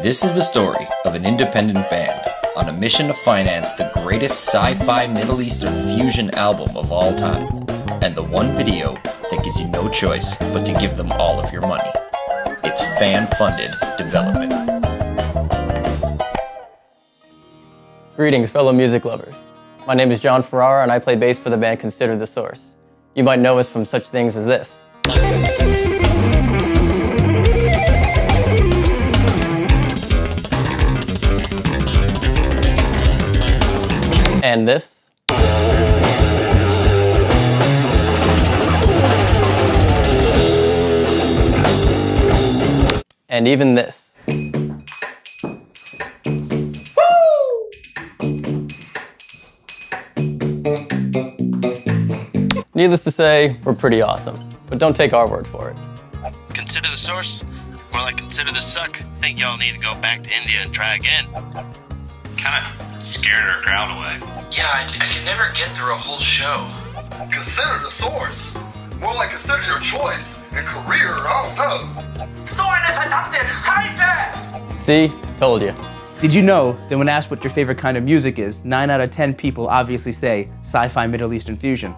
This is the story of an independent band on a mission to finance the greatest sci-fi Middle Eastern fusion album of all time, and the one video that gives you no choice but to give them all of your money. It's fan-funded development. Greetings, fellow music lovers. My name is John Ferrara, and I play bass for the band Consider the Source. You might know us from such things as this. And this. And even this. Needless to say, we're pretty awesome, but don't take our word for it. Consider the source? More like consider the suck. Think y'all need to go back to India and try again. Kinda scared our crowd away. Yeah, I can never get through a whole show. Consider the source. More like consider your choice and career, I don't know. So eine verdammte Scheiße! See? Told you. Did you know that when asked what your favorite kind of music is, 9 out of 10 people obviously say sci-fi Middle Eastern fusion?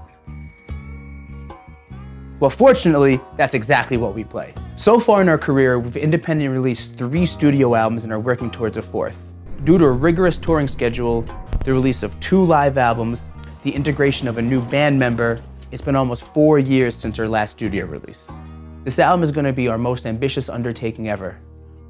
Well, fortunately, that's exactly what we play. So far in our career, we've independently released 3 studio albums and are working towards a 4th. Due to a rigorous touring schedule, the release of 2 live albums, the integration of a new band member, it's been almost 4 years since our last studio release. This album is going to be our most ambitious undertaking ever.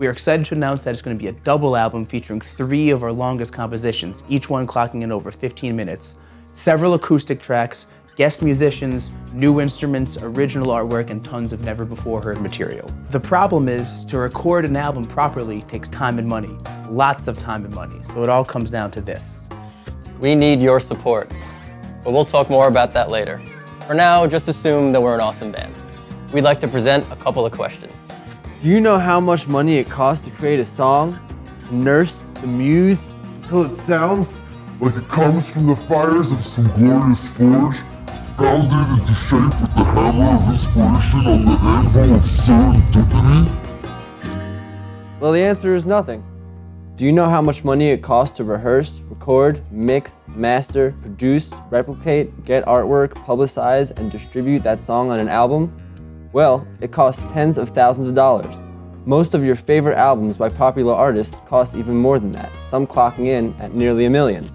We are excited to announce that it's going to be a double album featuring 3 of our longest compositions, each one clocking in over 15 minutes, several acoustic tracks, guest musicians, new instruments, original artwork, and tons of never-before-heard material. The problem is, to record an album properly takes time and money. Lots of time and money, so it all comes down to this. We need your support, but we'll talk more about that later. For now, just assume that we're an awesome band. We'd like to present a couple of questions. Do you know how much money it costs to create a song? To nurse the muse? Till it sounds like it comes from the fires of some glorious forge, pounded into shape with the hammer of inspiration on the anvil of serendipity? Well, the answer is nothing. Do you know how much money it costs to rehearse, record, mix, master, produce, replicate, get artwork, publicize, and distribute that song on an album? Well, it costs tens of thousands of dollars. Most of your favorite albums by popular artists cost even more than that, some clocking in at nearly $1 million.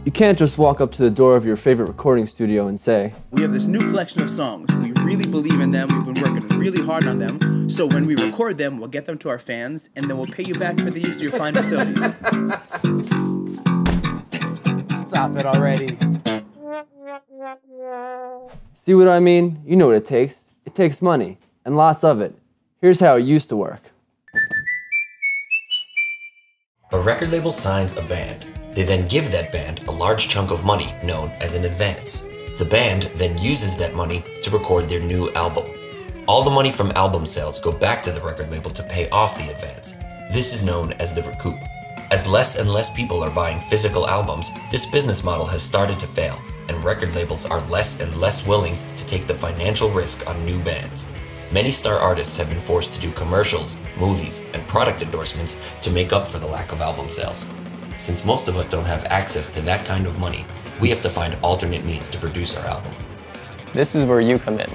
You can't just walk up to the door of your favorite recording studio and say, We have this new collection of songs. We really believe in them. We've been working really hard on them. So when we record them, we'll get them to our fans, and then we'll pay you back for the use of your fine facilities. Stop it already. See what I mean? You know what it takes. It takes money, and lots of it. Here's how it used to work. A record label signs a band. They then give that band a large chunk of money known as an advance. The band then uses that money to record their new album. All the money from album sales go back to the record label to pay off the advance. This is known as the recoup. As less and less people are buying physical albums, this business model has started to fail, and record labels are less and less willing to take the financial risk on new bands. Many star artists have been forced to do commercials, movies, and product endorsements to make up for the lack of album sales. Since most of us don't have access to that kind of money, we have to find alternate means to produce our album. This is where you come in.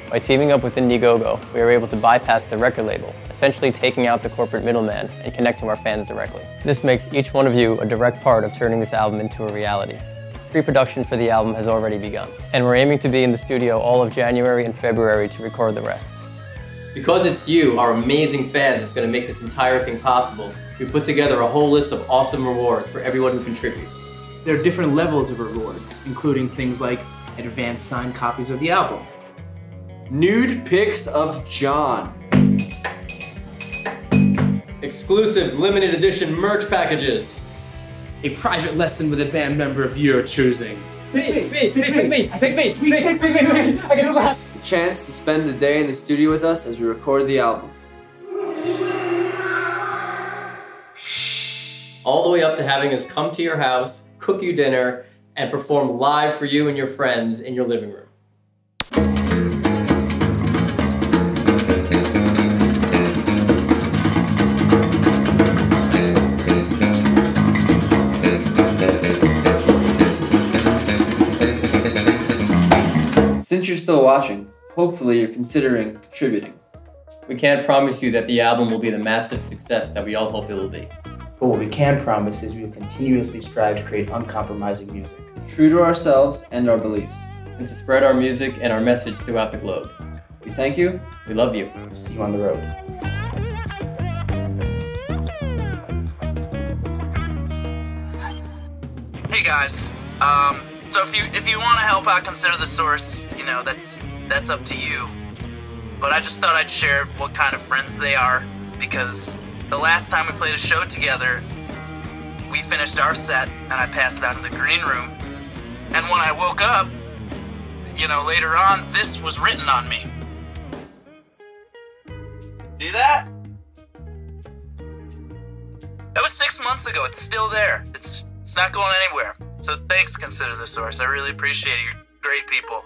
By teaming up with IndieGoGo, we are able to bypass the record label, essentially taking out the corporate middleman and connect to our fans directly. This makes each one of you a direct part of turning this album into a reality. Pre-production for the album has already begun, and we're aiming to be in the studio all of January and February to record the rest. Because it's you, our amazing fans, that's going to make this entire thing possible, we put together a whole list of awesome rewards for everyone who contributes. There are different levels of rewards, including things like advanced signed copies of the album, Nude pics of John. Exclusive limited edition merch packages. a private lesson with a band member of your choosing. A chance to spend the day in the studio with us as we record the album. All the way up to having us come to your house, cook you dinner, and perform live for you and your friends in your living room. still watching, hopefully you're considering contributing. We can't promise you that the album will be the massive success that we all hope it will be. But what we can promise is we will continuously strive to create uncompromising music. True to ourselves and our beliefs. And to spread our music and our message throughout the globe. We thank you. We love you. See you on the road. Hey guys, so if you want to help out Consider the Source, you know, that's up to you. But I just thought I'd share what kind of friends they are, because the last time we played a show together, we finished our set and I passed out in the green room. And when I woke up, you know, later on, this was written on me. See that? That was 6 months ago. It's still there. It's not going anywhere. So thanks, Consider the Source. I really appreciate it. You're great people.